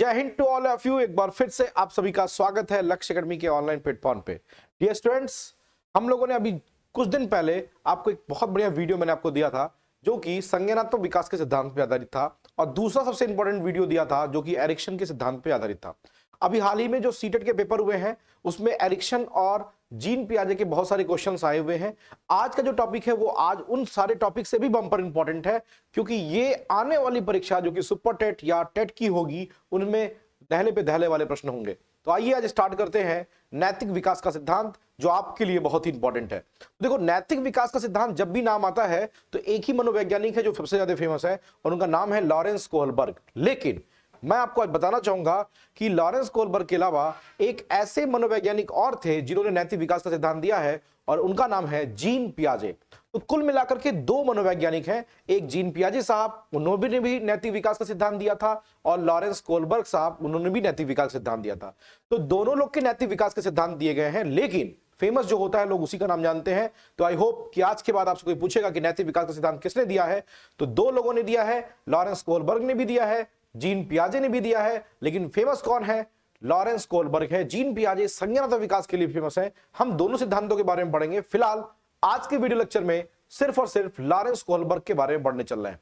जय हिंद to all of you. एक बार फिर से आप सभी का स्वागत है लक्ष्य एकेडमी के ऑनलाइन प्लेटफॉर्म पे। डियर स्टूडेंट्स, हम लोगों ने अभी कुछ दिन पहले आपको एक बहुत बढ़िया वीडियो मैंने आपको दिया था जो कि संज्ञानात्मक विकास के सिद्धांत पे आधारित था, और दूसरा सबसे इंपॉर्टेंट वीडियो दिया था जो कि एरिक्सन के सिद्धांत पे आधारित था। अभी हाल ही में जो सीटेट के पेपर हुए हैं उसमें एरिक्सन और जीन पियाजे के बहुत सारे क्वेश्चंस आए हुए हैं। आज का जो टॉपिक है वो आज उन सारे टॉपिक से भी बम्पर इंपॉर्टेंट है, क्योंकि ये आने वाली परीक्षा जो कि सुपर टेट या टेट की होगी उनमें दहले पे दहले वाले प्रश्न होंगे। तो आइए आज स्टार्ट करते हैं नैतिक विकास का सिद्धांत, जो आपके लिए बहुत ही इंपॉर्टेंट है। देखो, नैतिक विकास का सिद्धांत जब भी नाम आता है तो एक ही मनोवैज्ञानिक है जो सबसे ज्यादा फेमस है, और उनका नाम है लॉरेंस कोहलबर्ग। लेकिन मैं आपको आज बताना चाहूंगा कि लॉरेंस कोहलबर्ग के अलावा एक ऐसे मनोवैज्ञानिक और थे जिन्होंने नैतिक विकास का सिद्धांत दिया है, और उनका नाम है जीन पियाजे। तो कुल मिलाकर के दो मनोवैज्ञानिक हैं, एक जीन पियाजे साहब, उन्होंने भी नैतिक विकास का सिद्धांत दिया था, और लॉरेंस कोहलबर्ग साहब, उन्होंने भी नैतिक विकास का सिद्धांत दिया था। तो दोनों लोग के नैतिक विकास के सिद्धांत दिए गए हैं, लेकिन फेमस जो होता है लोग उसी का नाम जानते हैं। तो आई होप कि आज के बाद आपसे कोई पूछेगा कि नैतिक विकास का सिद्धांत किसने दिया है, तो दो लोगों ने दिया है, लॉरेंस कोहलबर्ग ने भी दिया है, जीन पियाजे ने भी दिया है। लेकिन फेमस कौन है? लॉरेंस कोहलबर्ग है। जीन पियाजे संज्ञानात्मक विकास के लिए फेमस है। हम दोनों सिद्धांतों के बारे में पढ़ेंगे। फिलहाल आज के वीडियो लेक्चर में सिर्फ और सिर्फ लॉरेंस कोहलबर्ग के बारे में पढ़ने चल रहे हैं।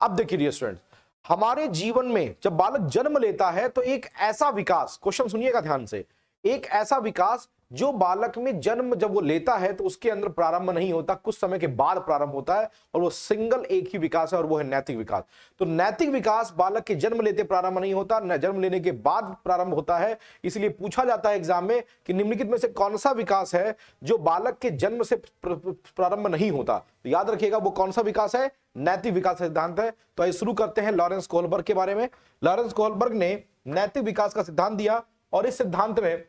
अब देखिए डियर स्टूडेंट्स, हमारे जीवन में जब बालक जन्म लेता है तो एक ऐसा विकास, क्वेश्चन सुनिएगा ध्यान से, एक ऐसा विकास जो बालक में जन्म जब वो लेता है तो उसके अंदर प्रारंभ नहीं होता, कुछ समय के बाद प्रारंभ होता है, और वो सिंगल एक ही विकास है, और वो है नैतिक विकास। तो नैतिक विकास बालक के जन्म लेते प्रारंभ नहीं होता, न जन्म लेने के बाद प्रारंभ होता है। इसलिए पूछा जाता है एग्जाम में कि निम्नलिखित में से कौन सा विकास है जो बालक के जन्म से प्रारंभ नहीं होता। तो याद रखिएगा वो कौन सा विकास है, नैतिक विकास सिद्धांत है। तो आइए शुरू करते हैं लॉरेंस कोहलबर्ग के बारे में। लॉरेंस कोहलबर्ग ने नैतिक विकास का सिद्धांत दिया, और इस सिद्धांत में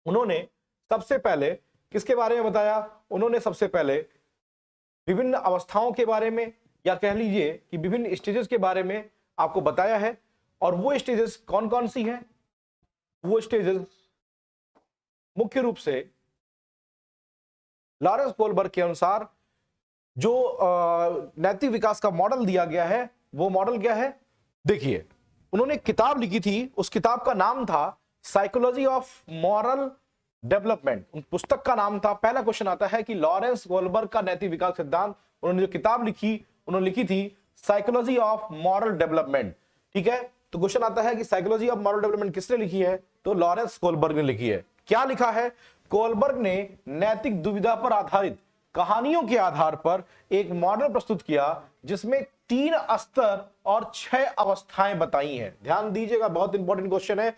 उन्होंने सबसे पहले किसके बारे में बताया? उन्होंने सबसे पहले विभिन्न अवस्थाओं के बारे में, या कह लीजिए कि विभिन्न स्टेजेस के बारे में आपको बताया है। और वो स्टेजेस कौन कौन सी हैं? वो स्टेजेस मुख्य रूप से लॉरेंस कोहलबर्ग के अनुसार जो नैतिक विकास का मॉडल दिया गया है, वो मॉडल क्या है? देखिए, उन्होंने एक किताब लिखी थी, उस किताब का नाम था साइकोलॉजी ऑफ मॉरल डेवलपमेंट। उन पुस्तक का नाम था, पहला क्वेश्चन आता है कि लॉरेंस कोहलबर्ग का नैतिक विकास सिद्धांत, उन्होंने जो किताब लिखी उन्होंने लिखी थी साइकोलॉजी ऑफ मॉरल डेवलपमेंट। ठीक है, तो क्वेश्चन आता है कि साइकोलॉजी ऑफ मॉरल डेवलपमेंट किसने लिखी है? तो लॉरेंस कोहलबर्ग ने लिखी है। क्या लिखा है? कोहलबर्ग ने नैतिक दुविधा पर आधारित कहानियों के आधार पर एक मॉडल प्रस्तुत किया जिसमें 3 स्तर और 6 अवस्थाएं बताई हैं। ध्यान दीजिएगा, बहुत इंपॉर्टेंट क्वेश्चन है।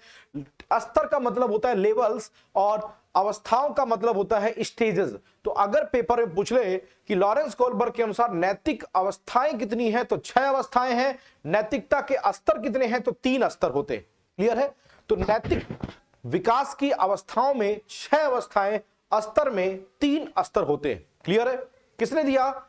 स्तर का मतलब होता है लेवल्स, और अवस्थाओं का मतलब होता है स्टेजेस। तो अगर पेपर में पूछ ले कि लॉरेंस कोहलबर्ग के अनुसार नैतिक अवस्थाएं कितनी हैं, तो 6 अवस्थाएं हैं। नैतिकता के स्तर कितने हैं? तो 3 स्तर होते। क्लियर है? तो नैतिक विकास की अवस्थाओं में 6 अवस्थाएं, स्तर में 3 स्तर होते हैं। क्लियर है? किसने दिया?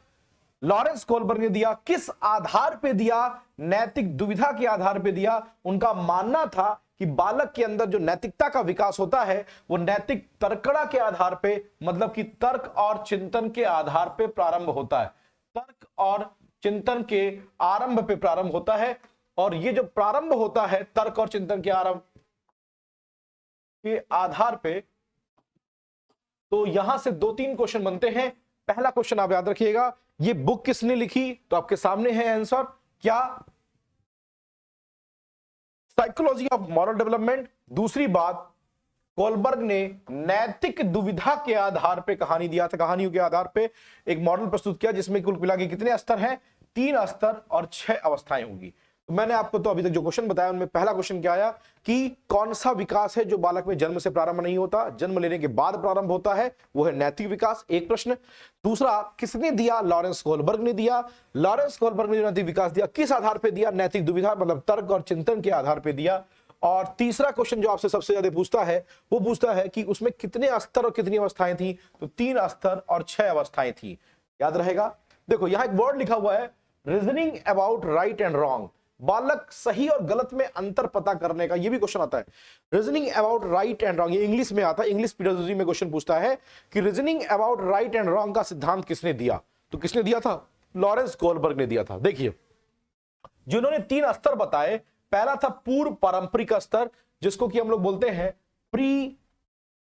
लॉरेंस कोहलबर्ग ने दिया। किस आधार पे दिया? नैतिक दुविधा के आधार पे दिया। उनका मानना था कि बालक के अंदर जो नैतिकता का विकास होता है वो नैतिक तर्कड़ा के आधार पे, मतलब कि तर्क और चिंतन के आधार पे प्रारंभ होता है। तर्क और चिंतन के आरंभ पे प्रारंभ होता है, और ये जो प्रारंभ होता है तर्क और चिंतन के आरंभ के आधार पे, तो यहां से 2-3 क्वेश्चन बनते हैं। पहला क्वेश्चन आप याद रखिएगा, ये बुक किसने लिखी? तो आपके सामने है आंसर, क्या? Psychology of moral development. दूसरी बात, कोहलबर्ग ने नैतिक दुविधा के आधार पे कहानी दिया था, कहानियों के आधार पे एक मॉडल प्रस्तुत किया जिसमें कुल मिला के कितने स्तर हैं? 3 स्तर और 6 अवस्थाएं होंगी। तो मैंने आपको तो अभी तक जो क्वेश्चन बताया उनमें पहला क्वेश्चन क्या आया कि कौन सा विकास है जो बालक में जन्म से प्रारंभ नहीं होता, जन्म लेने के बाद प्रारंभ होता है? वो है नैतिक विकास। एक प्रश्न। दूसरा, किसने दिया? लॉरेंस कोहलबर्ग ने दिया। लॉरेंस कोहलबर्ग ने नैतिक विकास दिया, किस आधार पे दिया? नैतिक दुविधा, मतलब तर्क और चिंतन के आधार पे दिया। और तीसरा क्वेश्चन जो आपसे सबसे ज्यादा पूछता है वो पूछता है कि उसमें कितने स्तर और कितनी अवस्थाएं थी? तो 3 स्तर और 6 अवस्थाएं थी। याद रहेगा? देखो, यहां एक वर्ड लिखा हुआ है, reasoning about right and wrong. बालक सही और गलत में अंतर पता करने का, ये भी क्वेश्चन आता है। Reasoning about right and wrong, ये इंग्लिश में आता है, इंग्लिश पीरियोडोलॉजी में क्वेश्चन पूछता है कि reasoning about right and wrong का सिद्धांत किसने दिया? तो किसने दिया था? लॉरेंस कोहलबर्ग ने दिया था। देखिए, जिन्होंने 3 स्तर बताए, पहला था पूर्व पारंपरिक स्तर, जिसको कि हम लोग बोलते हैं प्री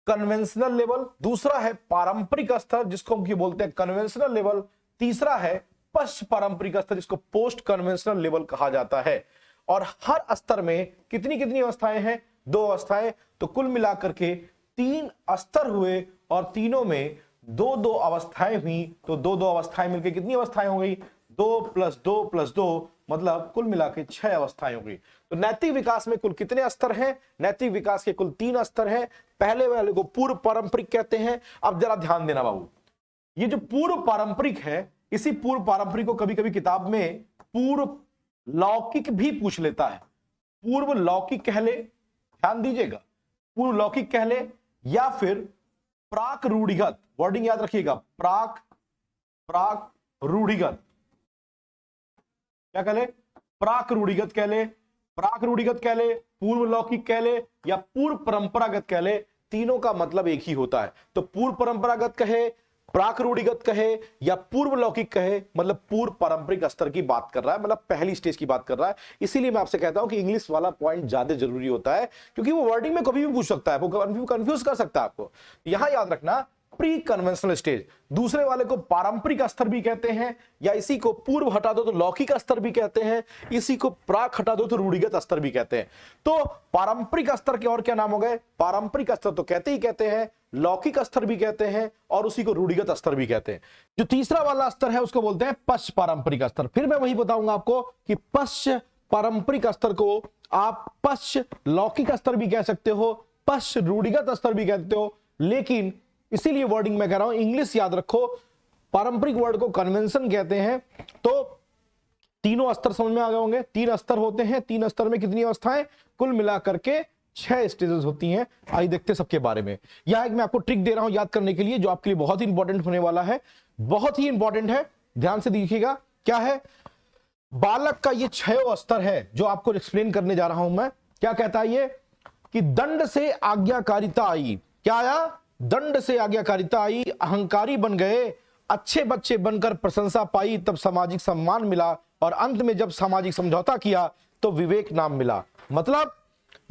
कन्वेंशनल लेवल। दूसरा है पारंपरिक स्तर, जिसको हम बोलते हैं कन्वेंशनल लेवल। तीसरा है पश्च पारंपरिक स्तर, जिसको पोस्ट कन्वेंशनल लेवल कहा जाता है। और हर स्तर में कितनी कितनी अवस्थाएं हैं? 2 अवस्थाएं। तो कुल मिलाकर के 3 स्तर हुए और तीनों में 2-2 अवस्थाएं हुई। तो 2-2 अवस्थाएं मिलकर कितनी अवस्थाएं हो गई? 2 + 2 + 2 मतलब कुल मिलाकर 6 अवस्थाएं हो गई। तो नैतिक विकास में कुल कितने स्तर हैं? नैतिक विकास के कुल 3 स्तर हैं। पहले वाले को पूर्व पारंपरिक कहते हैं। अब जरा ध्यान देना बाबू, ये जो पूर्व पारंपरिक है, इसी पूर्व पारंपरिक को कभी कभी किताब में पूर्व लौकिक भी पूछ लेता है। पूर्व लौकिक कह ले, ध्यान दीजिएगा, पूर्व लौकिक कह ले, या फिर प्राक रूढ़िगत, वर्डिंग याद रखिएगा, प्राक रूढ़िगत, क्या कह ले? प्राक रूढ़िगत कह ले, प्राक रूढ़िगत कह ले, पूर्व लौकिक कह ले, या पूर्व परंपरागत कह ले। तीनों का मतलब एक ही होता है। तो पूर्व परंपरागत कहे, प्राक रूढ़िगत कहे या पूर्व लौकिक कहे, मतलब पूर्व पारंपरिक स्तर की बात कर रहा है, मतलब पहली स्टेज की बात कर रहा है। इसीलिए मैं आपसे कहता हूं कि इंग्लिश वाला पॉइंट ज्यादा जरूरी होता है, क्योंकि वो वर्डिंग में कभी भी पूछ सकता है, वो कंफ्यूज कर सकता है आपको। यहां याद रखना, प्री कन्वेंशनल स्टेज, दूसरे वाले को पारंपरिक स्तर भी कहते हैं, या इसी को पूर्व हटा दो तो लौकिक स्तर भी कहते हैं, इसी को प्राक हटा दो तो रूढ़िगत स्तर भी कहते हैं। तो पारंपरिक स्तर के और क्या नाम हो गए? पारंपरिक स्तर तो कहते ही कहते हैं, लौकिक स्तर भी कहते हैं, और उसी को रूढ़िगत स्तर भी कहते हैं। जो तीसरा वाला स्तर है उसको बोलते हैं पश्च पारंपरिक स्तर। फिर मैं वही बताऊंगा आपको कि पश्च पारंपरिक स्तर को आप पश्च लौकिक स्तर भी कह सकते हो, पश्च रूढ़िगत स्तर भी कहते हो, लेकिन इसीलिए वर्डिंग में कह रहा हूं, इंग्लिश याद रखो, पारंपरिक वर्ड को कन्वेंशन कहते हैं। तो तीनों स्तर समझ में आ गए होंगे। 3 स्तर होते हैं, 3 स्तर में कितनी अवस्थाएं? कुल मिलाकर के 6 स्टेजेस होती हैं। आइए देखते हैं सबके बारे में। यहां एक मैं आपको ट्रिक दे रहा हूं याद करने के लिए, जो आपके लिए बहुत ही इंपॉर्टेंट होने वाला है, बहुत ही इंपॉर्टेंट है, ध्यान से देखिएगा। क्या है? बालक का ये 6वां स्तर है जो आपको एक्सप्लेन करने जा रहा हूं मैं। क्या कहता है ये? कि दंड से आज्ञाकारिता आई। क्या आया? दंड से आज्ञाकारिता आई, अहंकारी बन गए, अच्छे बच्चे बनकर प्रशंसा पाई, तब सामाजिक सम्मान मिला, और अंत में जब सामाजिक समझौता किया तो विवेक नाम मिला। मतलब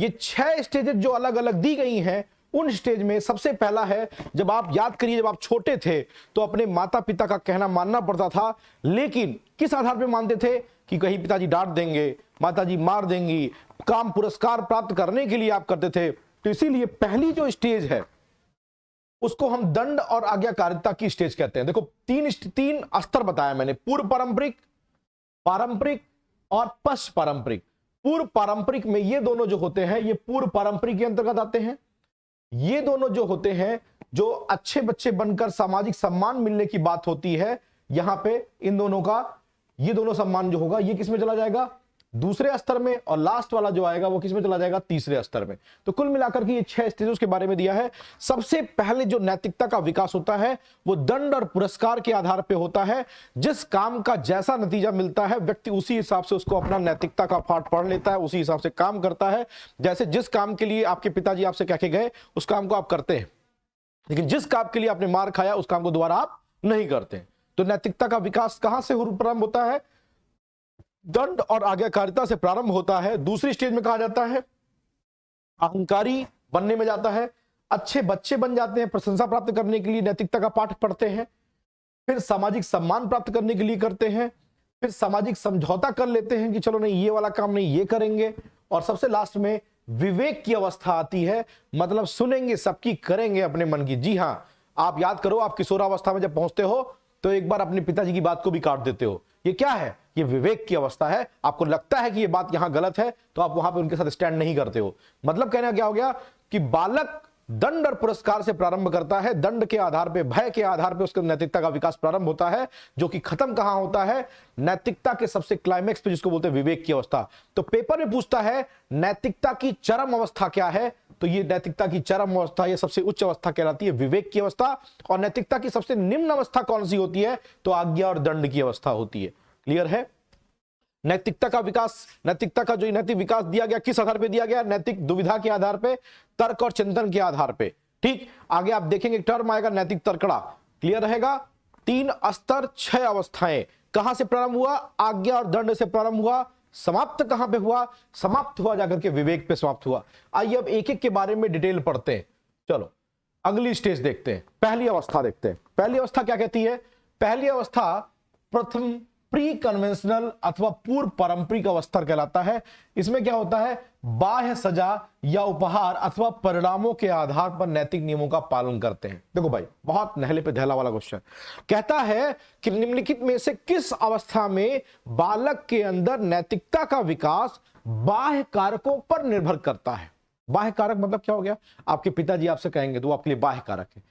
ये 6 स्टेजेस जो अलग अलग दी गई हैं, उन स्टेज में सबसे पहला है, जब आप याद करिए, जब आप छोटे थे तो अपने माता पिता का कहना मानना पड़ता था, लेकिन किस आधार पर मानते थे? कि कहीं पिताजी डांट देंगे, माताजी मार देंगी, काम पुरस्कार प्राप्त करने के लिए आप करते थे। तो इसीलिए पहली जो स्टेज है उसको हम दंड और आज्ञाकारिता की स्टेज कहते हैं। देखो, 3 स्तर बताया मैंने, पूर्व पारंपरिक, पारंपरिक और पश्च पारंपरिक। पूर्व पारंपरिक में ये दोनों जो होते हैं, ये पूर्व पारंपरिक के अंतर्गत आते हैं। ये दोनों जो होते हैं, जो अच्छे बच्चे बनकर सामाजिक सम्मान मिलने की बात होती है, यहां पे इन दोनों का, ये दोनों सम्मान जो होगा ये किस में चला जाएगा? दूसरे स्तर में, और लास्ट वाला जो आएगा वो किसमें चला जाएगा? तीसरे स्तर में। तो कुल मिलाकर के ये 6 स्टेजेस के बारे में दिया है। सबसे पहले जो नैतिकता का विकास होता है वो दंड और पुरस्कार के आधार पे होता है। जिस काम का जैसा नतीजा मिलता है, व्यक्ति उसी हिसाब से उसको अपना नैतिकता का पाठ पढ़ लेता है, उसी हिसाब से काम करता है। जैसे जिस काम के लिए आपके पिताजी आपसे कह के गए, उस काम को आप करते हैं, लेकिन जिस काम के लिए आपने मार खाया, उस काम को दोबारा आप नहीं करते। तो नैतिकता का विकास कहां से प्रारंभ होता है? दंड और आज्ञाकारिता से प्रारंभ होता है। दूसरी स्टेज में कहा जाता है अहंकारी बनने में जाता है, अच्छे बच्चे बन जाते हैं, प्रशंसा प्राप्त करने के लिए नैतिकता का पाठ पढ़ते हैं, फिर सामाजिक सम्मान प्राप्त करने के लिए करते हैं, फिर सामाजिक समझौता कर लेते हैं कि चलो नहीं ये वाला काम नहीं ये करेंगे, और सबसे लास्ट में विवेक की अवस्था आती है, मतलब सुनेंगे सबकी, करेंगे अपने मन की। जी हां, आप याद करो, आप किशोरावस्था में जब पहुंचते हो तो एक बार अपने पिताजी की बात को भी काट देते हो। ये क्या है? ये विवेक की अवस्था है। आपको लगता है कि ये बात यहां गलत है तो आप वहां पे उनके साथ स्टैंड नहीं करते हो। मतलब कहना क्या हो गया कि बालक दंड और पुरस्कार से प्रारंभ करता है, दंड के आधार पे, भय के आधार पे उसके नैतिकता का विकास प्रारंभ होता है, जो कि खत्म कहां होता है? नैतिकता के सबसे क्लाइमेक्स पे, जिसको बोलते हैं विवेक की अवस्था। तो पेपर में पूछता है नैतिकता की चरम अवस्था क्या है? तो ये नैतिकता की चरम अवस्था, ये सबसे उच्च अवस्था कहलाती है विवेक की अवस्था। और नैतिकता की सबसे निम्न अवस्था कौन सी होती है? तो आज्ञा और दंड की अवस्था होती है। क्लियर है? नैतिकता का विकास, नैतिकता का जो नैतिक विकास दिया गया किस आधार पे दिया गया? नैतिक दुविधा के आधार पे, तर्क और चिंतन के आधार पे। ठीक, आगे आप देखेंगे टर्म आएगा नैतिक तर्कड़ा। क्लियर रहेगा? 3 स्तर 6 अवस्थाएं। कहां से प्रारंभ हुआ? आज्ञा और दंड से प्रारंभ हुआ, समाप्त कहां पे हुआ? समाप्त हुआ जाकर के विवेक पे समाप्त हुआ। आइए अब एक एक के बारे में डिटेल पढ़ते हैं। चलो अगली स्टेज देखते हैं, पहली अवस्था देखते हैं। पहली अवस्था क्या कहती है? पहली अवस्था प्रथम प्री कन्वेंशनल अथवा पूर्व पारंपरिक अवस्था कहलाता है। इसमें क्या होता है? बाह्य सजा या उपहार अथवा परिणामों के आधार पर नैतिक नियमों का पालन करते हैं। देखो भाई, बहुत नहले पे धैला वाला क्वेश्चन। कहता है कि निम्नलिखित में से किस अवस्था में बालक के अंदर नैतिकता का विकास बाह्य कारकों पर निर्भर करता है? बाह्य कारक मतलब क्या हो गया? आपके पिताजी आपसे कहेंगे तो वो आपके लिए बाह्य कारक है,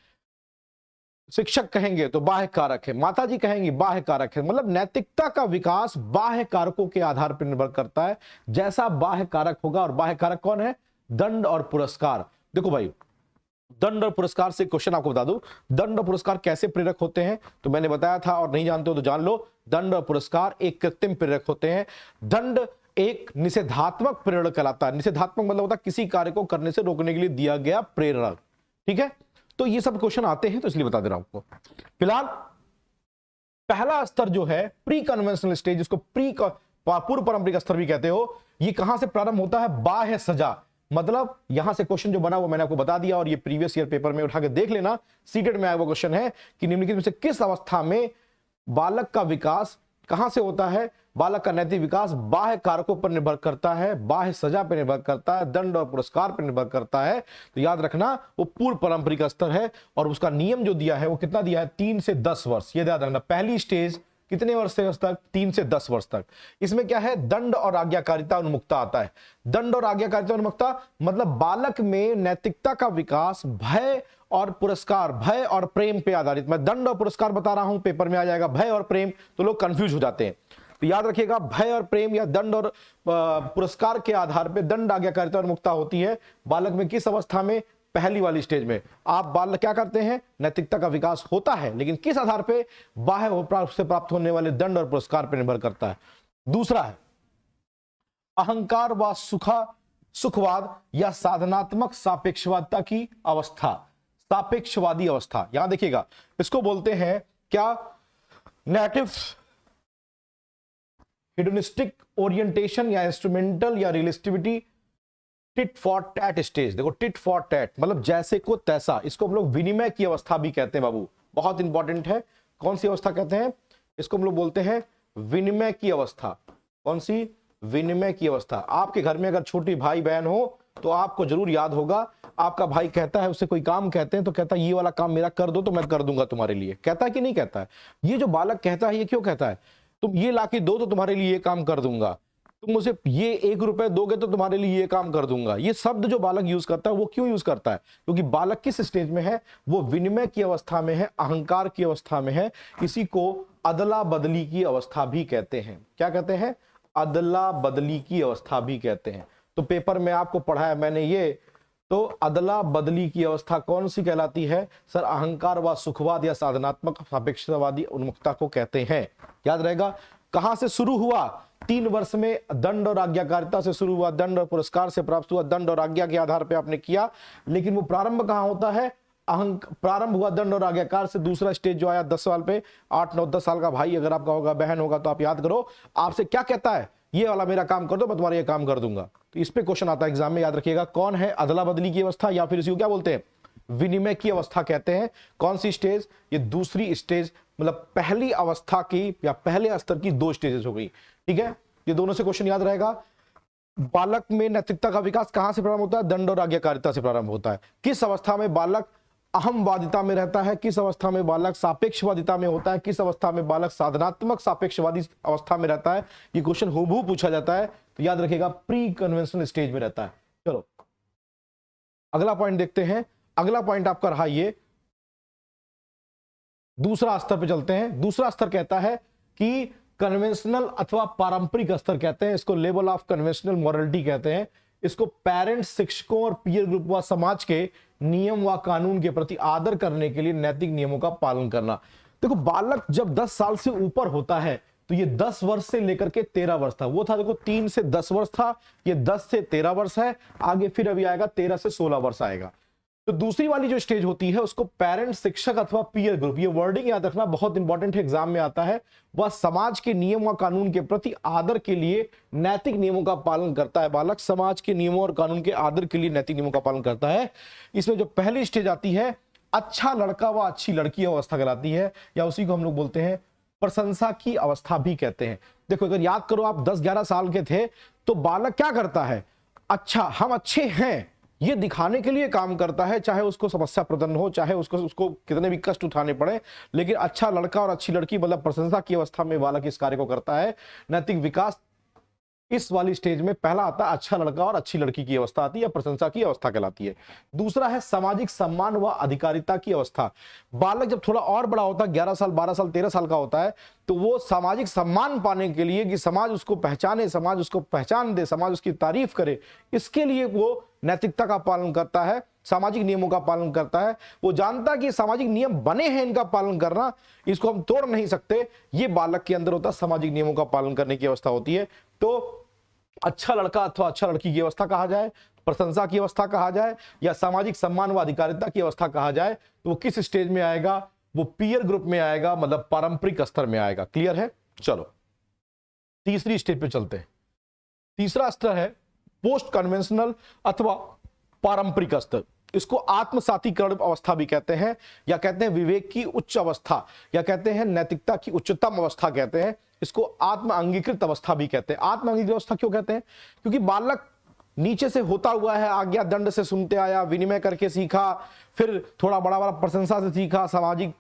शिक्षक कहेंगे तो बाह्य कारक है, माताजी कहेंगी बाह्य कारक है। मतलब नैतिकता का विकास बाह्य कारकों के आधार पर निर्भर करता है। जैसा बाह्य कारक होगा, और बाह्य कारक कौन है? दंड और पुरस्कार। देखो भाई, दंड और पुरस्कार से क्वेश्चन आपको बता दूं, दंड और पुरस्कार कैसे प्रेरक होते हैं तो मैंने बताया था, और नहीं जानते हो तो जान लो। दंड और पुरस्कार एक कृत्रिम प्रेरक होते हैं। दंड एक निषेधात्मक प्रेरक कहलाता है। निषेधात्मक मतलब होता है किसी कार्य को करने से रोकने के लिए दिया गया प्रेरक। ठीक है, तो ये सब क्वेश्चन आते हैं तो इसलिए बता दे रहा हूं आपको। फिलहाल पहला स्तर जो है प्री कन्वेंशनल स्टेज, जिसको पूर्व पारंपरिक स्तर भी कहते हो, ये कहां से प्रारंभ होता है? बाह्य सजा। मतलब यहां से क्वेश्चन जो बना वो मैंने आपको बता दिया, और ये प्रीवियस ईयर पेपर में उठा के देख लेना, सीटेट में आया वो क्वेश्चन है कि निम्नलिखित में से किस अवस्था में बालक का विकास कहां से होता है? बालक का नैतिक विकास बाह्य कारकों पर निर्भर करता है, बाह्य सजा पर निर्भर करता है, दंड और पुरस्कार पर निर्भर करता है। तो याद रखना वो पूर्व पारंपरिक स्तर है, और उसका नियम जो दिया है वो कितना दिया है? 3 से 10 वर्ष। ये याद रखना, पहली स्टेज कितने वर्ष से तक? 3 से 10 वर्ष तक। इसमें क्या है? दंड और आज्ञाकारिता उन्मुक्ता आता है। दंड और आज्ञाकारिता उन्मुक्ता मतलब बालक में नैतिकता का विकास भय और पुरस्कार, भय और प्रेम पे आधारित। मैं दंड और पुरस्कार बता रहा हूं, पेपर में आ जाएगा भय और प्रेम, तो लोग कंफ्यूज हो जाते हैं। तो याद रखिएगा, भय और प्रेम या दंड और पुरस्कार के आधार पर दंड आज्ञाकारिता और मुक्ता होती है बालक में। किस अवस्था में? पहली वाली स्टेज में। आप बालक क्या करते हैं? नैतिकता का विकास होता है, लेकिन किस आधार पे? बाह्य से प्राप्त होने वाले दंड और पुरस्कार पर निर्भर करता है। दूसरा है अहंकार व सुखवाद या साधनात्मक सापेक्षवादिता की अवस्था, सापेक्षवादी अवस्था। यहां देखिएगा, इसको बोलते हैं क्या? नेटिव हेडोनिस्टिक ओरिएंटेशन या इंस्ट्रूमेंटल या relativity tit for tat stage. देखो, टिट फॉर टैट मतलब जैसे को तैसा, इसको हम लोग विनिमय की अवस्था भी कहते हैं बाबू, बहुत इंपॉर्टेंट है। कौन सी अवस्था कहते हैं इसको? हम लोग बोलते हैं विनिमय की अवस्था। कौन सी? विनिमय की अवस्था। आपके घर में अगर छोटी भाई बहन हो तो आपको जरूर याद होगा, आपका भाई कहता है, उससे कोई काम कहते हैं तो कहता है ये वाला काम मेरा कर दो तो मैं कर दूंगा तुम्हारे लिए। कहता है कि नहीं कहता है? ये जो बालक कहता है, ये क्यों कहता है? तुम ये लाके दो तो तुम्हारे लिए ये काम कर दूंगा, तुम मुझे ये 1 रुपए दोगे तो तुम्हारे लिए ये काम कर दूंगा। ये शब्द जो बालक यूज करता है वो क्यों यूज करता है? क्योंकि बालक किस स्टेज में है? वो विनिमय की अवस्था में है, अहंकार की अवस्था में है। इसी को अदला बदली की अवस्था भी कहते हैं। क्या कहते हैं? अदला बदली की अवस्था भी कहते हैं। तो पेपर में आपको पढ़ाया मैंने ये, तो अदला बदली की अवस्था कौन सी कहलाती है? सर, अहंकार व सुखवाद या साधनात्मक सापेक्षतावादी उन्मुक्ता को कहते हैं। याद रहेगा। कहां से शुरू हुआ? 3 वर्ष में दंड और आज्ञाकारिता से शुरू हुआ, दंड और पुरस्कार से प्राप्त हुआ, दंड और आज्ञा के आधार पर आपने किया। लेकिन वो प्रारंभ कहां होता है? प्रारंभ हुआ दंड और आज्ञाकार से। दूसरा स्टेज जो आया 10 साल पे, 8, 9, 10 साल का भाई अगर आपका होगा, बहन होगा, तो आप याद करो, आपसे क्या कहता है? ये वाला मेरा काम कर दो, मैं तुम्हारा ये काम कर दूंगा। तो इस पे क्वेश्चन आता है एग्जाम में, याद रखिएगा। कौन है? अदला बदली की अवस्था, या फिर इसी क्या बोलते हैं? विनिमय की अवस्था कहते हैं। कौन सी स्टेज? ये दूसरी स्टेज, मतलब पहली अवस्था की या पहले स्तर की 2 स्टेजेस हो गई। ठीक है, ये दोनों से क्वेश्चन याद रहेगा। बालक में नैतिकता का विकास कहां से प्रारंभ होता है? दंड और आज्ञाकारिता से प्रारंभ होता है। किस अवस्था में बालक अहमवादिता में रहता है? किस अवस्था में बालक सापेक्षवादिता में होता है? किस अवस्था में बालक साधनात्मक सापेक्षवादी अवस्था में रहता है? ये क्वेश्चन हूबहू पूछा जाता है, तो याद रखिएगा प्री कन्वेंशनल स्टेज में रहता है। चलो अगला पॉइंट देखते हैं। अगला पॉइंट आपका रहा ये, दूसरा स्तर पे चलते हैं। दूसरा स्तर कहता है कि कन्वेंशनल अथवा पारंपरिक स्तर कहते हैं, इसको लेवल ऑफ कन्वेंशनल मॉरलिटी कहते हैं। इसको पेरेंट्स, शिक्षकों और पीयर ग्रुप व समाज के नियम व कानून के प्रति आदर करने के लिए नैतिक नियमों का पालन करना। देखो, बालक जब 10 साल से ऊपर होता है तो ये 10 वर्ष से लेकर के 13 वर्ष था। वो था देखो 3 से 10 वर्ष था, ये 10 से 13 वर्ष है। आगे फिर अभी आएगा 13 से 16 वर्ष आएगा। तो दूसरी वाली जो स्टेज होती है उसको पेरेंट, शिक्षक अथवा पीयर ग्रुप, ये वर्डिंग याद रखना बहुत इंपॉर्टेंट है, एग्जाम में आता है। वह समाज के नियम व कानून के प्रति आदर के लिए नैतिक नियमों का पालन करता है। बालक समाज के नियमों और कानून के आदर के लिए नैतिक नियमों का पालन करता है। इसमें जो पहली स्टेज आती है अच्छा लड़का व अच्छी लड़की अवस्था कहलाती है, या उसी को हम लोग बोलते हैं प्रशंसा की अवस्था भी कहते हैं। देखो अगर याद करो आप 10-11 साल के थे तो बालक क्या करता है, अच्छा हम अच्छे हैं ये दिखाने के लिए काम करता है, चाहे उसको समस्या प्रदन्न हो, चाहे उसको कितने भी कष्ट उठाने पड़े, लेकिन अच्छा लड़का और अच्छी लड़की मतलब प्रशंसा की अवस्था में बालक इस कार्य को करता है। नैतिक विकास इस वाली स्टेज में पहला आता है अच्छा लड़का और अच्छी लड़की की अवस्था आती है, प्रशंसा की अवस्था कहलाती है। दूसरा है सामाजिक सम्मान व अधिकारिता की अवस्था। बालक जब थोड़ा और बड़ा होता है, 11 साल 12 साल 13 साल का होता है, तो वो सामाजिक सम्मान पाने के लिए कि समाज उसको पहचाने, समाज उसको पहचान दे, समाज उसकी तारीफ करे, इसके लिए वो नैतिकता का पालन करता है, सामाजिक नियमों का पालन करता है। वो जानता है कि सामाजिक नियम बने हैं, इनका पालन करना, इसको हम तोड़ नहीं सकते। ये बालक के अंदर होता है, सामाजिक नियमों का पालन करने की अवस्था होती है। तो अच्छा लड़का अथवा अच्छा लड़की की अवस्था कहा जाए, प्रशंसा की अवस्था कहा जाए, या सामाजिक सम्मान व अधिकारिता की अवस्था कहा जाए, तो वो किस स्टेज में आएगा, वो पीयर ग्रुप में आएगा, मतलब पारंपरिक स्तर में आएगा। क्लियर है? चलो तीसरी स्टेज पे चलते हैं। तीसरा स्तर है पोस्ट कन्वेंशनल अथवा पारंपरिक स्तर। इसको आत्मसातीकरण अवस्था भी कहते हैं, या कहते हैं विवेक की उच्च अवस्था, या कहते हैं नैतिकता की उच्चतम अवस्था कहते हैं। इसको आत्म अंगीकृत अवस्था भी कहते हैं। आत्म अंगीकृत अवस्था क्यों कहते हैं? क्योंकि बालक नीचे से होता हुआ है, आज्ञा दंड से सुनते आया, विनिमय करके सीखा, फिर थोड़ा बड़ा बड़ा प्रशंसा से सीखा, सामाजिक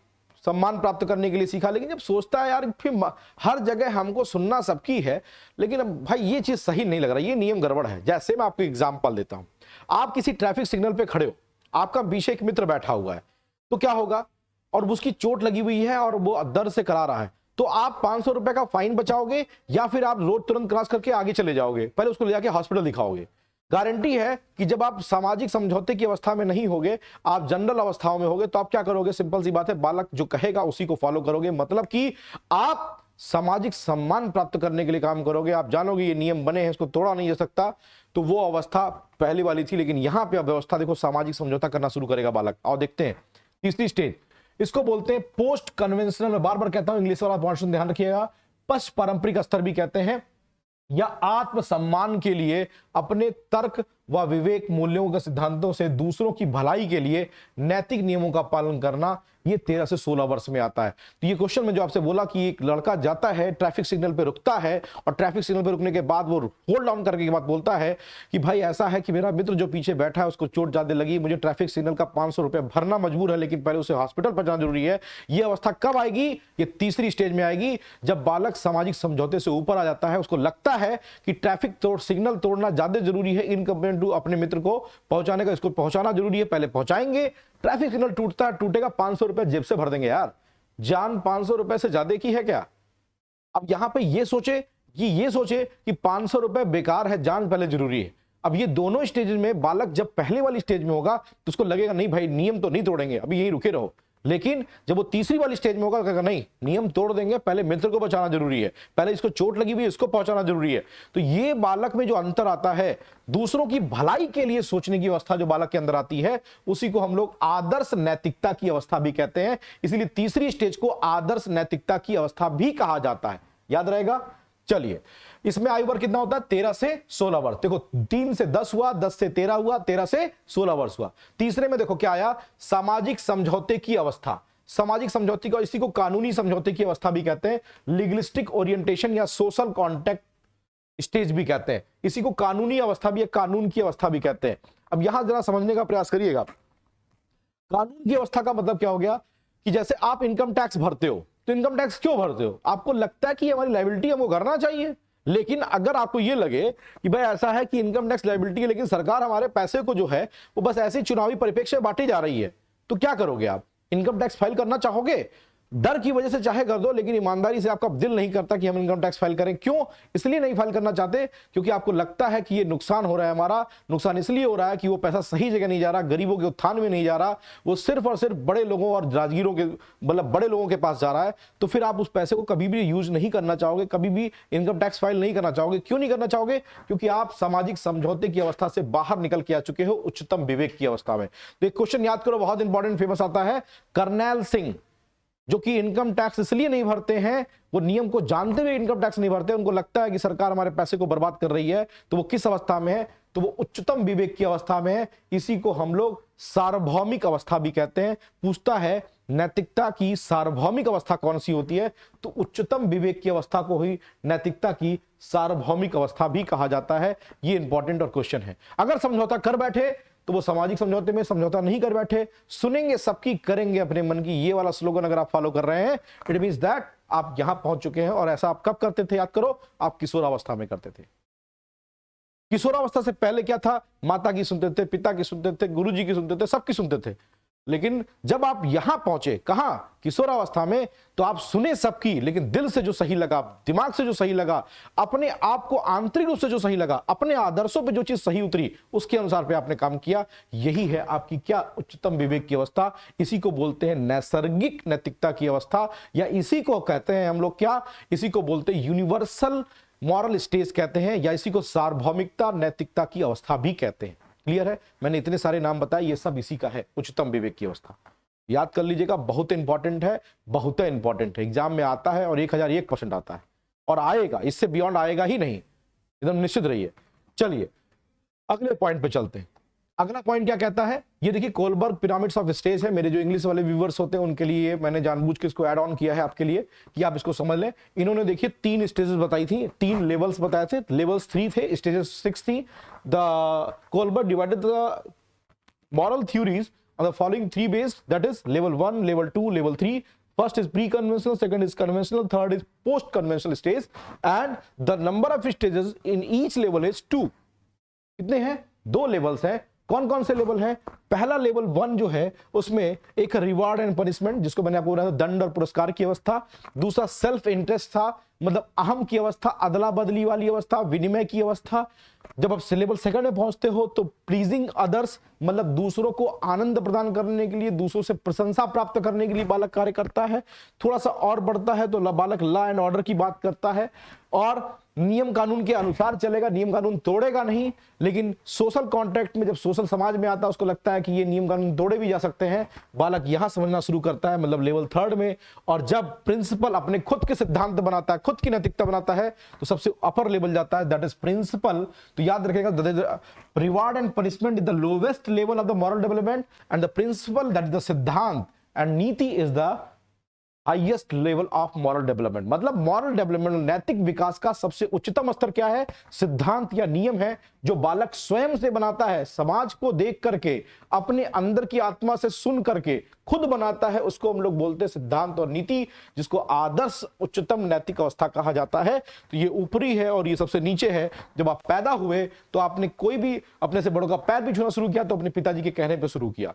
सम्मान प्राप्त करने के लिए सीखा, लेकिन जब सोचता है यार फिर हर जगह हमको सुनना सबकी है, लेकिन अब भाई ये चीज सही नहीं लग रहा, ये नियम गड़बड़ है। जैसे मैं आपको एग्जांपल देता हूं, आप किसी ट्रैफिक सिग्नल पे खड़े हो, आपका पीछे एक मित्र बैठा हुआ है, तो क्या होगा, और उसकी चोट लगी हुई है और वो दर्द से करा रहा है, तो आप 500 रुपए का फाइन बचाओगे या फिर आप रोड तुरंत क्रॉस करके आगे चले जाओगे, पहले उसको ले जाके हॉस्पिटल दिखाओगे? गारंटी है कि जब आप सामाजिक समझौते की अवस्था में नहीं होगे, आप जनरल अवस्थाओं में होगे, तो आप क्या करोगे? सिंपल सी बात है, बालक जो कहेगा उसी को फॉलो करोगे। मतलब कि आप सामाजिक सम्मान प्राप्त करने के लिए काम करोगे। आप जानोगे ये नियम बने हैं, इसको तोड़ा नहीं जा सकता। तो वो अवस्था पहली वाली थी, लेकिन यहां पे व्यवस्था देखो, सामाजिक समझौता करना शुरू करेगा बालक। और देखते हैं तीसरी स्टेज, इसको बोलते हैं पोस्ट कन्वेंशनल। मैं बार बार कहता हूं, इंग्लिश वाला पोर्शन ध्यान रखिएगा। पश्च पारंपरिक स्तर भी कहते हैं, या आत्मसम्मान के लिए अपने तर्क व विवेक मूल्यों के सिद्धांतों से दूसरों की भलाई के लिए नैतिक नियमों का पालन करना, ये 13 से 16 वर्ष में आता है। तो ये क्वेश्चन में जो आपसे बोला कि एक लड़का जाता है ट्रैफिक सिग्नल पे रुकता है, और ट्रैफिक सिग्नल पे रुकने के बाद वो होल्ड डाउन करके के बाद बोलता है कि भाई ऐसा है कि मेरा मित्र जो पीछे बैठा है उसको चोट ज्यादा लगी, मुझे ट्रैफिक सिग्नल का 500 रुपया भरना मजबूर है, लेकिन पहले उसे हॉस्पिटल पहुंचाना जरूरी है। ये अवस्था कब आएगी? ये तीसरी स्टेज में आएगी, जब बालक सामाजिक समझौते से ऊपर आ जाता है। उसको लगता है कि ट्रैफिक सिग्नल तोड़ना ज्यादा जरूरी है इन कंपेयर टू अपने मित्र को पहुंचाने का, इसको पहुंचाना जरूरी है, पहले पहुंचाएंगे। ट्रैफिक सिग्नल टूटता है, टूटेगा, 500 रुपए जेब से भर देंगे। यार जान 500 रुपए से ज्यादा की है क्या? अब यहां पे ये सोचे कि 500 रुपए बेकार है, जान पहले जरूरी है। अब ये दोनों स्टेज में बालक जब पहले वाली स्टेज में होगा तो उसको लगेगा नहीं भाई नियम तो नहीं तोड़ेंगे, अभी यहीं रुके रहो। लेकिन जब वो तीसरी वाली स्टेज में होगा कहेगा नहीं नियम तोड़ देंगे, पहले मित्र को बचाना जरूरी है, पहले इसको चोट लगी हुई है इसको पहुंचाना जरूरी है। तो ये बालक में जो अंतर आता है, दूसरों की भलाई के लिए सोचने की अवस्था जो बालक के अंदर आती है, उसी को हम लोग आदर्श नैतिकता की अवस्था भी कहते हैं। इसलिए तीसरी स्टेज को आदर्श नैतिकता की अवस्था भी कहा जाता है, याद रहेगा। चलिए, इसमें आयु वर्ग कितना होता है? 13 से 16 वर्ष। देखो 3 से 10 हुआ, 10 से 13 हुआ, 13 से 16 वर्ष हुआ। तीसरे में देखो क्या आया? सामाजिक समझौते की अवस्था। सामाजिक समझौते का, इसी को कानूनी समझौते की अवस्था भी कहते हैं, लीगलिस्टिक ओरिएंटेशन या सोशल कॉन्टेक्ट स्टेज भी कहते हैं। इसी को कानूनी अवस्था भी, कानून की अवस्था भी कहते हैं। अब यहां जरा समझने का प्रयास करिएगा, कानून की अवस्था का मतलब क्या हो गया कि जैसे आप इनकम टैक्स भरते हो, तो इनकम टैक्स क्यों भरते हो? आपको लगता है कि हमारी लायबिलिटी हमको करना चाहिए। लेकिन अगर आपको यह लगे कि भाई ऐसा है कि इनकम टैक्स लायबिलिटी है, लेकिन सरकार हमारे पैसे को जो है वो बस ऐसे चुनावी परिप्रेक्ष्य में बांटी जा रही है, तो क्या करोगे आप? इनकम टैक्स फाइल करना चाहोगे? डर की वजह से चाहे कर दो, लेकिन ईमानदारी से आपका दिल नहीं करता कि हम इनकम टैक्स फाइल करें। क्यों? इसलिए नहीं फाइल करना चाहते क्योंकि आपको लगता है कि ये नुकसान हो रहा है। हमारा नुकसान इसलिए हो रहा है कि वो पैसा सही जगह नहीं जा रहा, गरीबों के उत्थान में नहीं जा रहा, वो सिर्फ और सिर्फ बड़े लोगों और राजगीरों के, मतलब बड़े लोगों के पास जा रहा है। तो फिर आप उस पैसे को कभी भी यूज नहीं करना चाहोगे, कभी भी इनकम टैक्स फाइल नहीं करना चाहोगे। क्यों नहीं करना चाहोगे? क्योंकि आप सामाजिक समझौते की अवस्था से बाहर निकल के आ चुके हो, उच्चतम विवेक की अवस्था में। तो एक क्वेश्चन याद करो, बहुत इंपॉर्टेंट, फेमस आता है, करनैल सिंह जो कि इनकम टैक्स इसलिए नहीं भरते हैं, वो नियम को जानते हुए इनकम टैक्स नहीं भरते, उनको लगता है कि सरकार हमारे पैसे को बर्बाद कर रही है। तो वो किस अवस्था में है? तो वो उच्चतम विवेक की अवस्था में है। इसी को हम लोग सार्वभौमिक अवस्था भी कहते हैं। पूछता है नैतिकता की सार्वभौमिक अवस्था कौन सी होती है? तो उच्चतम विवेक की अवस्था को ही नैतिकता की सार्वभौमिक अवस्था भी कहा जाता है। ये इंपॉर्टेंट और क्वेश्चन है। अगर समझौता कर बैठे तो वो सामाजिक समझौते में, समझौता नहीं कर बैठे, सुनेंगे सबकी, करेंगे अपने मन की, ये वाला स्लोगन अगर आप फॉलो कर रहे हैं, इट मींस दैट आप यहां पहुंच चुके हैं। और ऐसा आप कब करते थे? याद करो, आप किशोरावस्था में करते थे। किशोरावस्था से पहले क्या था? माता की सुनते थे, पिता की सुनते थे, गुरुजी की सुनते थे, सबकी सुनते थे। लेकिन जब आप यहां पहुंचे, कहां? किशोरावस्था में, तो आप सुने सबकी, लेकिन दिल से जो सही लगा, दिमाग से जो सही लगा, अपने आप को आंतरिक रूप से जो सही लगा, अपने आदर्शों पे जो चीज सही उतरी, उसके अनुसार पे आपने काम किया। यही है आपकी क्या? उच्चतम विवेक की अवस्था। इसी को बोलते हैं नैसर्गिक नैतिकता की अवस्था, या इसी को कहते हैं हम लोग क्या? इसी को बोलते हैं यूनिवर्सल मॉरल स्टेज कहते हैं, या इसी को सार्वभौमिकता नैतिकता की अवस्था भी कहते हैं। क्लियर है? मैंने इतने सारे नाम बताए, ये सब इसी का है, उच्चतम विवेक की अवस्था। याद कर लीजिएगा, बहुत इंपॉर्टेंट है, बहुत इंपॉर्टेंट है, एग्जाम में आता है और 1001% आता है, और आएगा, इससे बियॉन्ड आएगा ही नहीं, एकदम निश्चित रहिए। चलिए अगले पॉइंट पे चलते हैं। अगला पॉइंट क्या कहता है? ये देखिए, कोलबर्ग पिरामिड्स ऑफ स्टेज है। मेरे जो इंग्लिश वाले व्यूअर्स होते हैं उनके लिए मैंने जानबूझ के इसको ऐड ऑन किया है आपके लिए कि आप इसको समझ लें। इन्होंने देखिए 3 स्टेजेस बताई थी, 3 लेवल्स बताए थे। लेवल्स 3 थे, स्टेजेस 6 थी। The Kohlberg divided the moral theories on the following 3 bases, that is level 1, level 2, level 3. First is pre-conventional, second is conventional, third is post-conventional stage, and the number of stages in each level is 2. कितने हैं? 2 levels हैं। कौन कौन से level हैं? पहला level 1 जो है उसमें एक रिवार्ड एंड पनिशमेंट, जिसको मैंने आपको बोला था दंड और पुरस्कार की अवस्था। दूसरा सेल्फ इंटरेस्ट था, मतलब अहम की अवस्था, अदला बदली वाली अवस्था, विनिमय की अवस्था। जब आप लेवल 2 में पहुंचते हो तो प्लीजिंग अदर्स, मतलब दूसरों को आनंद प्रदान करने के लिए, दूसरों से प्रशंसा प्राप्त करने के लिए बालक कार्य करता है। थोड़ा सा और बढ़ता है तो बालक लॉ एंड ऑर्डर की बात करता है और नियम कानून के अनुसार चलेगा, नियम कानून तोड़ेगा नहीं। लेकिन सोशल कॉन्ट्रैक्ट में, जब सोशल समाज में आता है, उसको लगता है कि ये नियम कानून तोड़े भी जा सकते हैं। बालक यहां समझना शुरू करता है, मतलब लेवल 3 में। और जब प्रिंसिपल अपने खुद के सिद्धांत बनाता है, खुद की नैतिकता बनाता है, तो सबसे अपर लेवल जाता है, दैट इज प्रिंसिपल। तो याद रखेगा, reward and punishment is the lowest level of the moral development, and the principle, that is the सिद्धांत, एंड नीति is the highest level of moral development. मतलब मॉरल डेवलपमेंट, नैतिक विकास का सबसे उच्चतम स्तर क्या है? सिद्धांत या नियम है, जो बालक स्वयं से बनाता है, समाज को देख करके, अपने अंदर की आत्मा से सुन करके खुद बनाता है, उसको हम लोग बोलते हैं सिद्धांत और नीति, जिसको आदर्श उच्चतम नैतिक अवस्था कहा जाता है। तो ये ऊपरी है और ये सबसे नीचे है। जब आप पैदा हुए तो आपने कोई भी अपने से बड़ों का पैर भी छूना शुरू किया तो अपने पिताजी के कहने पर शुरू किया,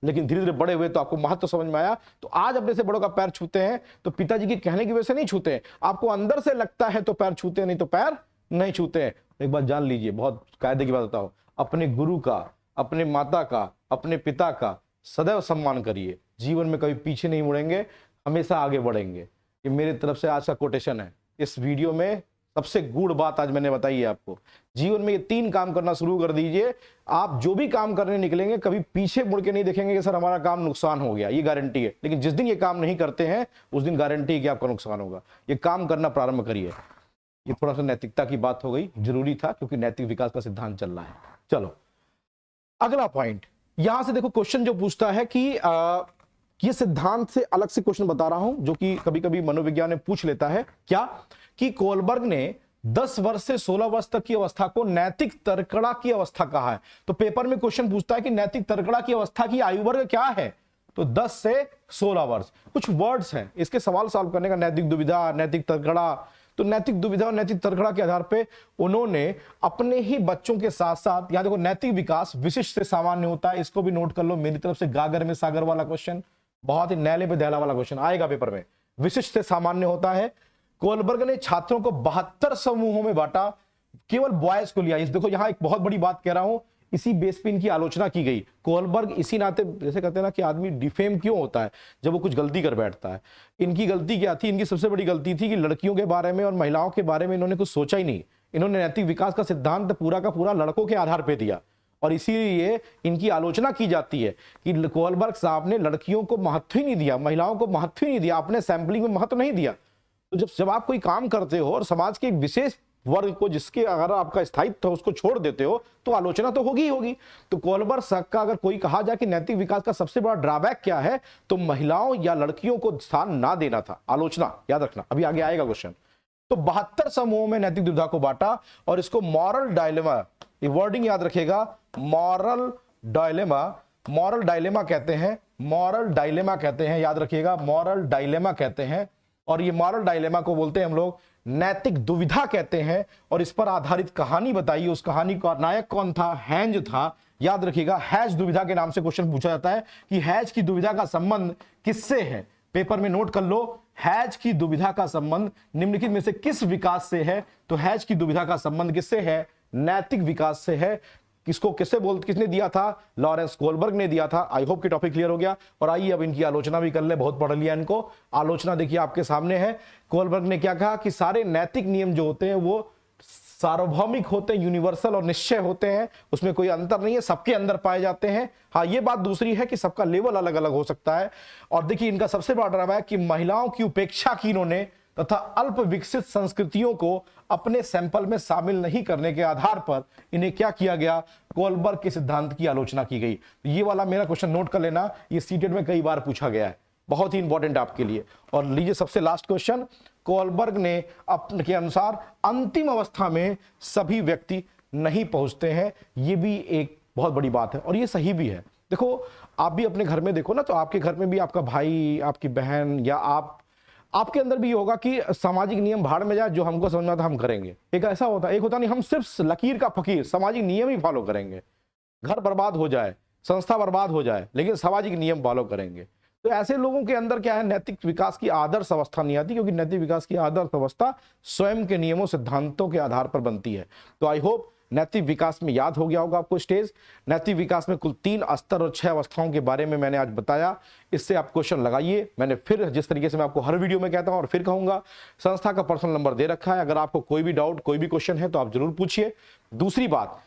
लेकिन धीरे धीरे बड़े हुए तो आपको महत्व समझ में आया, तो आज अपने से बड़ों का पैर छूते हैं तो पिताजी के कहने की वजह से नहीं छूते हैं, आपको अंदर से लगता है तो पैर छूते हैं, नहीं तो पैर नहीं छूते हैं। एक बात जान लीजिए, बहुत कायदे की बात बताओ, अपने गुरु का, अपने माता का, अपने पिता का सदैव सम्मान करिए। जीवन में कभी पीछे नहीं मुड़ेंगे, हमेशा आगे बढ़ेंगे। ये मेरी तरफ से आज का कोटेशन है। इस वीडियो में सबसे गूढ़ बात आज मैंने बताई है आपको। जीवन में ये 3 काम करना शुरू कर दीजिए, आप जो भी काम करने निकलेंगे कभी पीछे मुड़ के नहीं देखेंगे कि सर हमारा काम नुकसान हो गया, ये गारंटी है। लेकिन जिस दिन ये काम नहीं करते हैं उस दिन गारंटी है कि आपका नुकसान होगा। ये काम करना प्रारंभ करिए। ये थोड़ा सा नैतिकता की बात हो गई, जरूरी था क्योंकि नैतिक विकास का सिद्धांत चल रहा है। चलो अगला पॉइंट, यहां से देखो क्वेश्चन जो पूछता है कि ये सिद्धांत से अलग से क्वेश्चन बता रहा हूं, जो कि कभी कभी मनोविज्ञान में पूछ लेता है। क्या कि कोलबर्ग ने 10 वर्ष से 16 वर्ष तक की अवस्था को नैतिक तर्कड़ा की अवस्था कहा है। तो पेपर में क्वेश्चन पूछता है कि नैतिक तर्कड़ा की अवस्था की आयु वर्ग क्या है? तो 10 से 16 वर्ष। कुछ वर्ड्स हैं इसके सवाल सॉल्व करने का, नैतिक दुविधा, नैतिक तर्कड़ा। तो नैतिक दुविधा और नैतिक तर्कड़ा के आधार पे उन्होंने अपने ही बच्चों के साथ साथ, यहां देखो नैतिक विकास विशिष्ट से सामान्य होता है, इसको भी नोट कर लो। मेरी तरफ से गागर में सागर वाला क्वेश्चन, बहुत ही नैले पे दहला वाला क्वेश्चन आएगा पेपर में, विशिष्ट से सामान्य होता है। कोलबर्ग ने छात्रों को 72 समूहों में बांटा, केवल बॉयज को लिया। इस देखो यहां एक बहुत बड़ी बात कह रहा हूं, इसी बेस पे इनकी आलोचना की गई। कोलबर्ग इसी नाते, जैसे कहते हैं ना कि आदमी डिफेम क्यों होता है जब वो कुछ गलती कर बैठता है। इनकी गलती क्या थी? इनकी सबसे बड़ी गलती थी कि लड़कियों के बारे में और महिलाओं के बारे में इन्होंने कुछ सोचा ही नहीं। इन्होंने नैतिक विकास का सिद्धांत पूरा का पूरा लड़कों के आधार पर दिया, और इसीलिए इनकी आलोचना की जाती है कि कोलबर्ग साहब ने लड़कियों को महत्व ही नहीं दिया, महिलाओं को महत्व ही नहीं दिया, अपने सैंपलिंग में महत्व नहीं दिया। तो जब आप कोई काम करते हो और समाज के एक विशेष वर्ग को, जिसके अगर आपका स्थायित्व है, उसको छोड़ देते हो तो आलोचना तो होगी ही होगी। तो कोलबर्ग साहब का अगर कोई कहा जाए कि नैतिक विकास का सबसे बड़ा ड्रॉबैक क्या है, तो महिलाओं या लड़कियों को स्थान ना देना था। आलोचना याद रखना, अभी आगे आएगा क्वेश्चन। तो 72 समूहों में नैतिक दुविधा को बांटा, और इसको मॉरल डायलेमा, ये वर्डिंग याद रखिएगा, मॉरल डायलेमा, मॉरल डायलेमा कहते हैं, मॉरल डायलेमा कहते हैं, याद रखिएगा, मॉरल डायलेमा कहते हैं। और ये मॉरल डायलेमा को बोलते हैं हम लोग नैतिक दुविधा कहते हैं। और इस पर आधारित कहानी बताइए, उस कहानी का नायक कौन था? हैज था। याद रखिएगा, हैज दुविधा के नाम से क्वेश्चन पूछा जाता है कि हैज की दुविधा का संबंध किससे है। पेपर में नोट कर लो, हैज की दुविधा का संबंध निम्नलिखित में से किस विकास से है? तो हैज की दुविधा का संबंध किससे है? नैतिक विकास से है। किसको किसने दिया था? लॉरेंस कोलबर्ग ने दिया था। आई होप कि टॉपिक क्लियर हो गया। और आइए अब इनकी आलोचना भी कर ले, बहुत पढ़ लिया इनको। आलोचना देखिए आपके सामने है। कोलबर्ग ने क्या कहा कि सारे नैतिक नियम जो होते हैं वो सार्वभौमिक होते हैं, यूनिवर्सल और निश्चय होते हैं, उसमें कोई अंतर नहीं है, सबके अंदर पाए जाते हैं। हाँ, ये बात दूसरी है कि सबका लेवल अलग अलग हो सकता है। और देखिए इनका सबसे बड़ा ड्रामा है कि महिलाओं की उपेक्षा की इन्होंने तथा अल्प विकसित संस्कृतियों को अपने सैंपल में शामिल नहीं करने के आधार पर इन्हें क्या किया गया? कोलबर्ग के सिद्धांत की आलोचना की गई। ये वाला मेरा क्वेश्चन नोट कर लेना, ये सीटेट में कई बार पूछा गया है, बहुत ही इंपॉर्टेंट आपके लिए। और लीजिए सबसे लास्ट क्वेश्चन, कोलबर्ग ने अपने के अनुसार अंतिम अवस्था में सभी व्यक्ति नहीं पहुंचते हैं। ये भी एक बहुत बड़ी बात है और ये सही भी है। देखो आप भी अपने घर में देखो ना, तो आपके घर में भी आपका भाई, आपकी बहन या आपके अंदर भी होगा कि सामाजिक नियम भाड़ में जाए, जो हमको समझ में आता हम करेंगे। एक ऐसा होता है, एक होता नहीं हम सिर्फ लकीर का फकीर, सामाजिक नियम ही फॉलो करेंगे। घर बर्बाद हो जाए, संस्था बर्बाद हो जाए, लेकिन सामाजिक नियम फॉलो करेंगे। तो ऐसे लोगों के अंदर क्या है? नैतिक विकास की आदर्श अवस्था नहीं आती, क्योंकि नैतिक विकास की आदर्श अवस्था स्वयं के नियमों सिद्धांतों के आधार पर बनती है। तो आई होप नैतिक विकास में याद हो गया होगा आपको स्टेज। नैतिक विकास में कुल 3 स्तर और 6 अवस्थाओं के बारे में मैंने आज बताया। इससे आप क्वेश्चन लगाइए। मैंने फिर जिस तरीके से मैं आपको हर वीडियो में कहता हूं और फिर कहूंगा, संस्था का पर्सनल नंबर दे रखा है। अगर आपको कोई भी डाउट, कोई भी क्वेश्चन है तो आप जरूर पूछिए। दूसरी बात,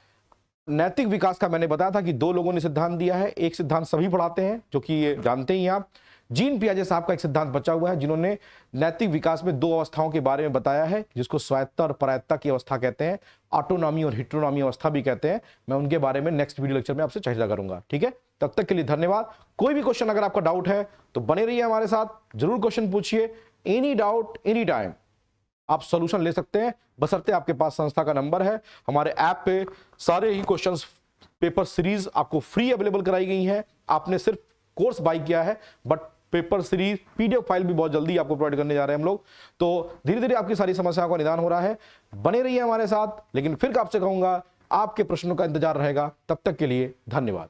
नैतिक विकास का मैंने बताया था कि 2 लोगों ने सिद्धांत दिया है। एक सिद्धांत सभी पढ़ाते हैं, जो कि ये जानते ही आप, जीन पियाजे साहब का एक सिद्धांत बचा हुआ है, जिन्होंने नैतिक विकास में 2 अवस्थाओं के बारे में बताया है, जिसको स्वायत्तता और परायत्ता की अवस्था कहते हैं, ऑटोनॉमी और हिट्रोनॉमी अवस्था भी कहते हैं। मैं उनके बारे में नेक्स्ट वीडियो लेक्चर में आपसे चर्चा करूंगा। ठीक है, तब तक के लिए धन्यवाद। कोई भी क्वेश्चन अगर आपका डाउट है तो बने रहिए हमारे साथ, जरूर क्वेश्चन पूछिए। एनी डाउट एनी टाइम आप सॉल्यूशन ले सकते हैं, बशर्ते आपके पास संस्था का नंबर है। हमारे ऐप पे सारे ही क्वेश्चंस पेपर सीरीज आपको फ्री अवेलेबल कराई गई हैं। आपने सिर्फ कोर्स बाय किया है, but paper series PDF file भी बहुत जल्दी आपको प्रोवाइड करने जा रहे हैं हम लोग। तो धीरे धीरे आपकी सारी समस्याओं का निदान हो रहा है। बने रहिए हमारे साथ, लेकिन फिर आपसे कहूंगा आपके प्रश्नों का इंतजार रहेगा। तब तक के लिए धन्यवाद।